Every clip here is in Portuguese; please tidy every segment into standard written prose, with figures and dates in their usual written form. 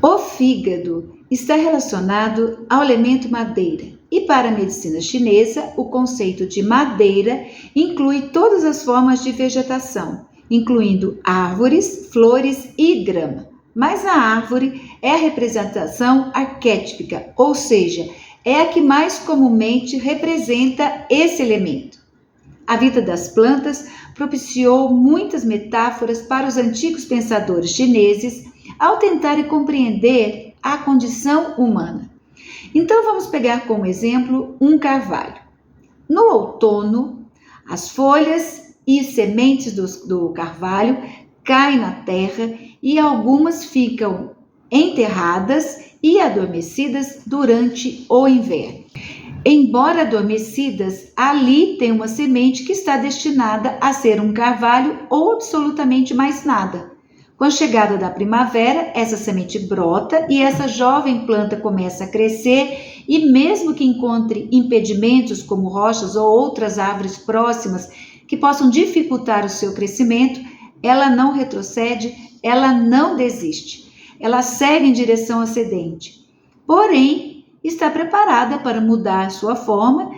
O fígado está relacionado ao elemento madeira e para a medicina chinesa, o conceito de madeira inclui todas as formas de vegetação, incluindo árvores, flores e grama. Mas a árvore é a representação arquétipica, ou seja, é a que mais comumente representa esse elemento. A vida das plantas propiciou muitas metáforas para os antigos pensadores chineses ao tentarem compreender a condição humana. Então vamos pegar como exemplo um carvalho. No outono, as folhas e sementes do carvalho caem na terra e algumas ficam enterradas e adormecidas durante o inverno. Embora adormecidas, ali tem uma semente que está destinada a ser um carvalho ou absolutamente mais nada. Com a chegada da primavera, essa semente brota e essa jovem planta começa a crescer e mesmo que encontre impedimentos como rochas ou outras árvores próximas que possam dificultar o seu crescimento, ela não retrocede, ela não desiste. Ela segue em direção ascendente. Porém, está preparada para mudar sua forma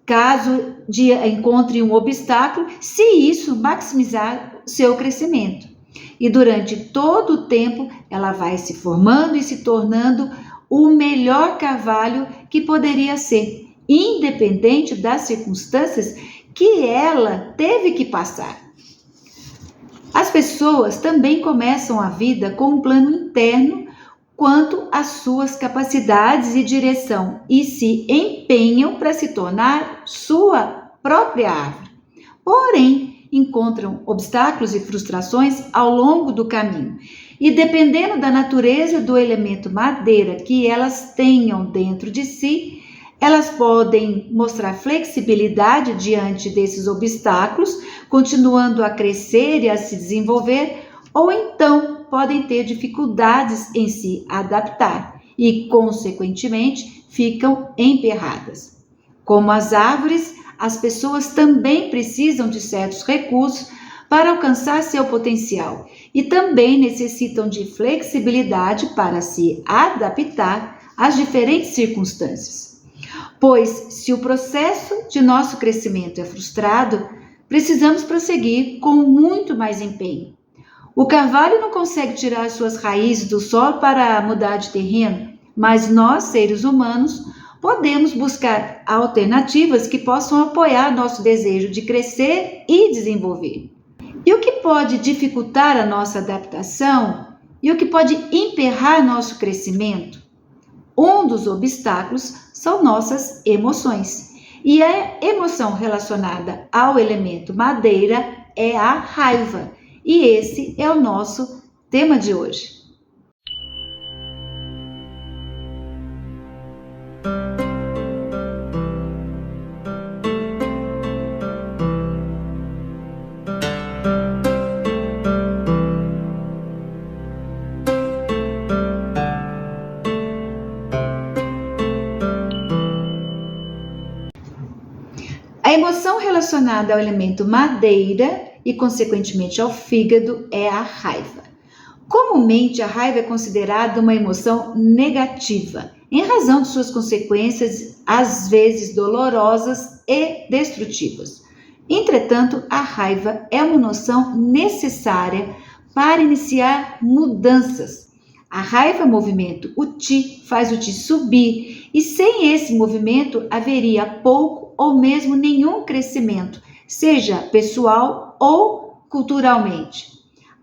caso encontre um obstáculo, se isso maximizar seu crescimento. E durante todo o tempo, ela vai se formando e se tornando o melhor carvalho que poderia ser, independente das circunstâncias que ela teve que passar. As pessoas também começam a vida com um plano interno quanto às suas capacidades e direção e se empenham para se tornar sua própria árvore. Porém, encontram obstáculos e frustrações ao longo do caminho. E dependendo da natureza do elemento madeira que elas tenham dentro de si, elas podem mostrar flexibilidade diante desses obstáculos, continuando a crescer e a se desenvolver, ou então podem ter dificuldades em se adaptar e, consequentemente, ficam emperradas. Como as árvores, as pessoas também precisam de certos recursos para alcançar seu potencial e também necessitam de flexibilidade para se adaptar às diferentes circunstâncias. Pois, se o processo de nosso crescimento é frustrado, precisamos prosseguir com muito mais empenho. O carvalho não consegue tirar suas raízes do solo para mudar de terreno, mas nós, seres humanos, podemos buscar alternativas que possam apoiar nosso desejo de crescer e desenvolver. E o que pode dificultar a nossa adaptação e o que pode emperrar nosso crescimento? Um dos obstáculos são nossas emoções. E a emoção relacionada ao elemento madeira é a raiva. E esse é o nosso tema de hoje. A emoção relacionada ao elemento madeira e, consequentemente, ao fígado é a raiva. Comumente, a raiva é considerada uma emoção negativa, em razão de suas consequências, às vezes dolorosas e destrutivas. Entretanto, a raiva é uma noção necessária para iniciar mudanças. A raiva movimenta o Qi, faz o Qi subir, e sem esse movimento haveria pouco ou mesmo nenhum crescimento, seja pessoal ou culturalmente.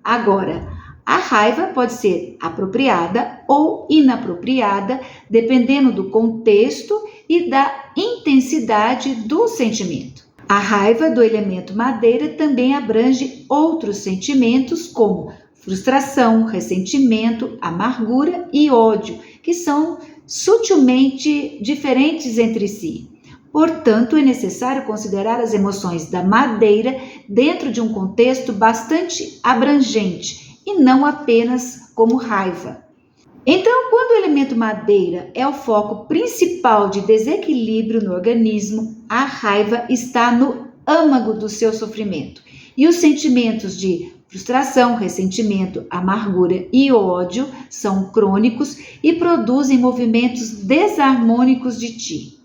Agora, a raiva pode ser apropriada ou inapropriada, dependendo do contexto e da intensidade do sentimento. A raiva do elemento madeira também abrange outros sentimentos como frustração, ressentimento, amargura e ódio, que são sutilmente diferentes entre si. Portanto, é necessário considerar as emoções da madeira dentro de um contexto bastante abrangente e não apenas como raiva. Então, quando o elemento madeira é o foco principal de desequilíbrio no organismo, a raiva está no âmago do seu sofrimento e os sentimentos de Frustração, ressentimento, amargura e ódio são crônicos e produzem movimentos desarmônicos de ti.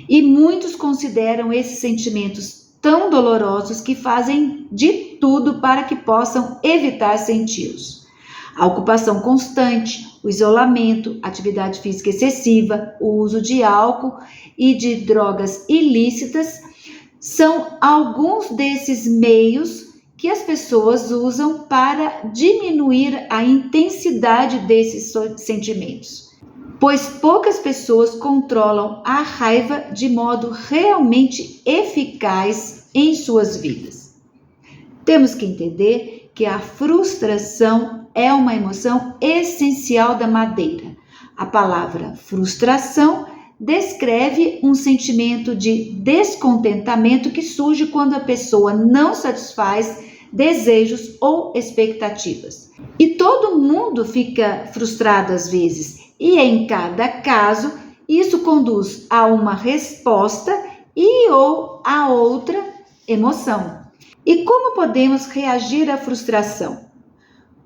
E muitos consideram esses sentimentos tão dolorosos que fazem de tudo para que possam evitar senti-los. A ocupação constante, o isolamento, atividade física excessiva, o uso de álcool e de drogas ilícitas são alguns desses meios que as pessoas usam para diminuir a intensidade desses sentimentos, pois poucas pessoas controlam a raiva de modo realmente eficaz em suas vidas. Temos que entender que a frustração é uma emoção essencial da madeira. A palavra frustração descreve um sentimento de descontentamento que surge quando a pessoa não satisfaz desejos ou expectativas. E todo mundo fica frustrado às vezes, e em cada caso, isso conduz a uma resposta e ou a outra emoção. E como podemos reagir à frustração?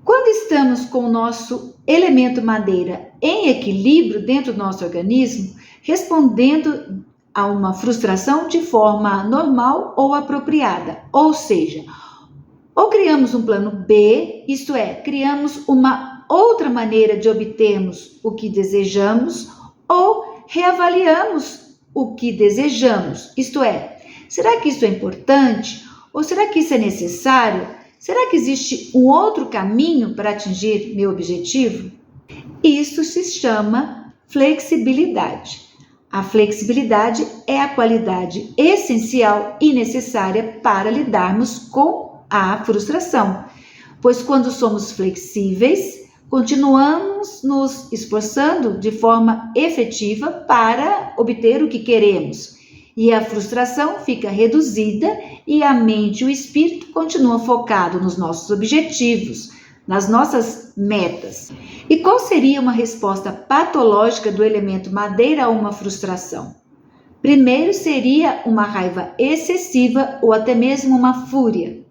Quando estamos com o nosso elemento madeira em equilíbrio dentro do nosso organismo, respondendo a uma frustração de forma normal ou apropriada, ou seja, ou criamos um plano B, isto é, criamos uma outra maneira de obtermos o que desejamos, ou reavaliamos o que desejamos, isto é, será que isso é importante? Ou será que isso é necessário? Será que existe um outro caminho para atingir meu objetivo? Isso se chama flexibilidade. A flexibilidade é a qualidade essencial e necessária para lidarmos com a frustração, pois quando somos flexíveis, continuamos nos esforçando de forma efetiva para obter o que queremos, e a frustração fica reduzida e a mente e o espírito continuam focados nos nossos objetivos, nas nossas metas. E qual seria uma resposta patológica do elemento madeira a uma frustração? Primeiro seria uma raiva excessiva ou até mesmo uma fúria.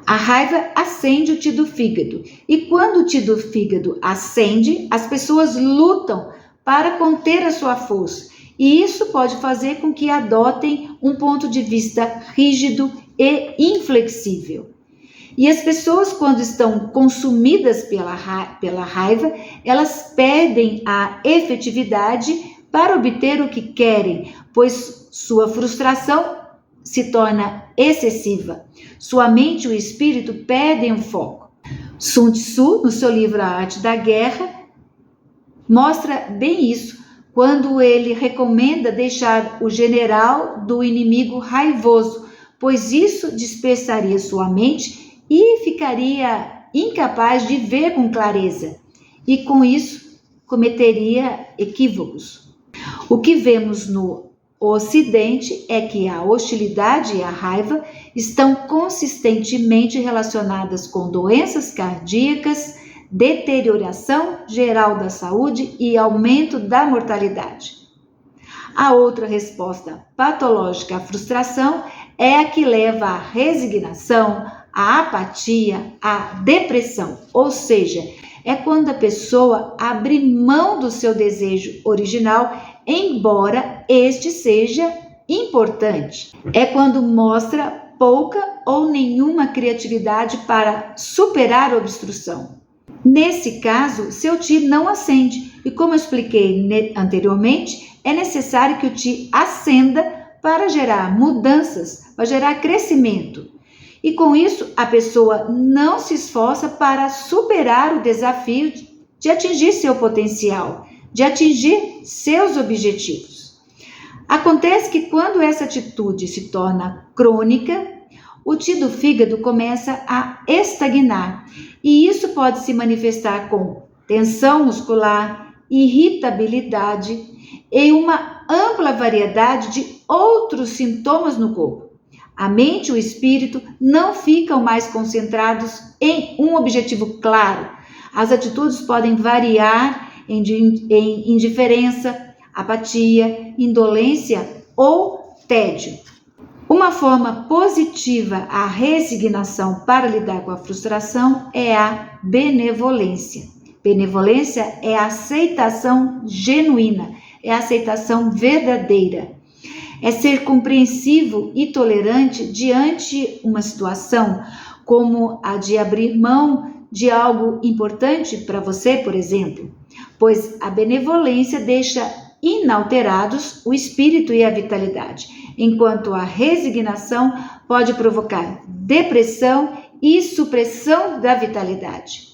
A raiva acende o ti do fígado, e quando o ti do fígado acende, as pessoas lutam para conter a sua força, e isso pode fazer com que adotem um ponto de vista rígido e inflexível. E as pessoas, quando estão consumidas pela raiva, elas perdem a efetividade para obter o que querem, pois sua frustração se torna excessiva. Sua mente e o espírito perdem o foco. Sun Tzu, no seu livro A Arte da Guerra, mostra bem isso, quando ele recomenda deixar o general do inimigo raivoso, pois isso dispersaria sua mente e ficaria incapaz de ver com clareza, e com isso cometeria equívocos. O que vemos no Ocidente é que a hostilidade e a raiva estão consistentemente relacionadas com doenças cardíacas, deterioração geral da saúde e aumento da mortalidade. A outra resposta patológica à frustração é a que leva à resignação, à apatia, à depressão, ou seja, é quando a pessoa abre mão do seu desejo original, embora este seja importante. É quando mostra pouca ou nenhuma criatividade para superar a obstrução. Nesse caso, seu ti não acende, e como eu expliquei anteriormente, é necessário que o ti acenda para gerar mudanças, para gerar crescimento. E com isso, a pessoa não se esforça para superar o desafio de atingir seu potencial, de atingir seus objetivos. Acontece que quando essa atitude se torna crônica, o ti do fígado começa a estagnar, e isso pode se manifestar com tensão muscular, irritabilidade e uma ampla variedade de outros sintomas no corpo. A mente e o espírito não ficam mais concentrados em um objetivo claro. As atitudes podem variar em indiferença, apatia, indolência ou tédio. Uma forma positiva à resignação para lidar com a frustração é a benevolência. Benevolência é a aceitação genuína, é a aceitação verdadeira. É ser compreensivo e tolerante diante uma situação, como a de abrir mão de algo importante para você, por exemplo, pois a benevolência deixa inalterados o espírito e a vitalidade, enquanto a resignação pode provocar depressão e supressão da vitalidade.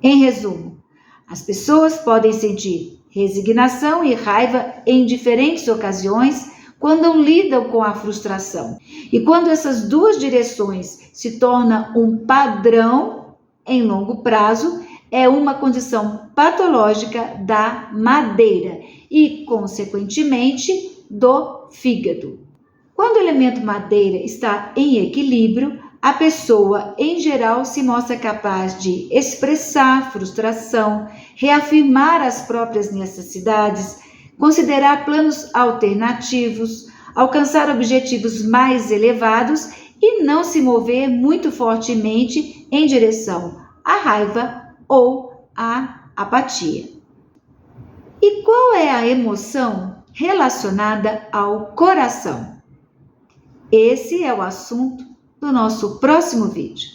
Em resumo, as pessoas podem sentir resignação e raiva em diferentes ocasiões quando lidam com a frustração. E quando essas duas direções se tornam um padrão em longo prazo, é uma condição patológica da madeira e, consequentemente, do fígado. Quando o elemento madeira está em equilíbrio, a pessoa, em geral, se mostra capaz de expressar frustração, reafirmar as próprias necessidades, considerar planos alternativos, alcançar objetivos mais elevados e não se mover muito fortemente em direção à raiva ou à apatia. E qual é a emoção relacionada ao coração? Esse é o assunto do nosso próximo vídeo.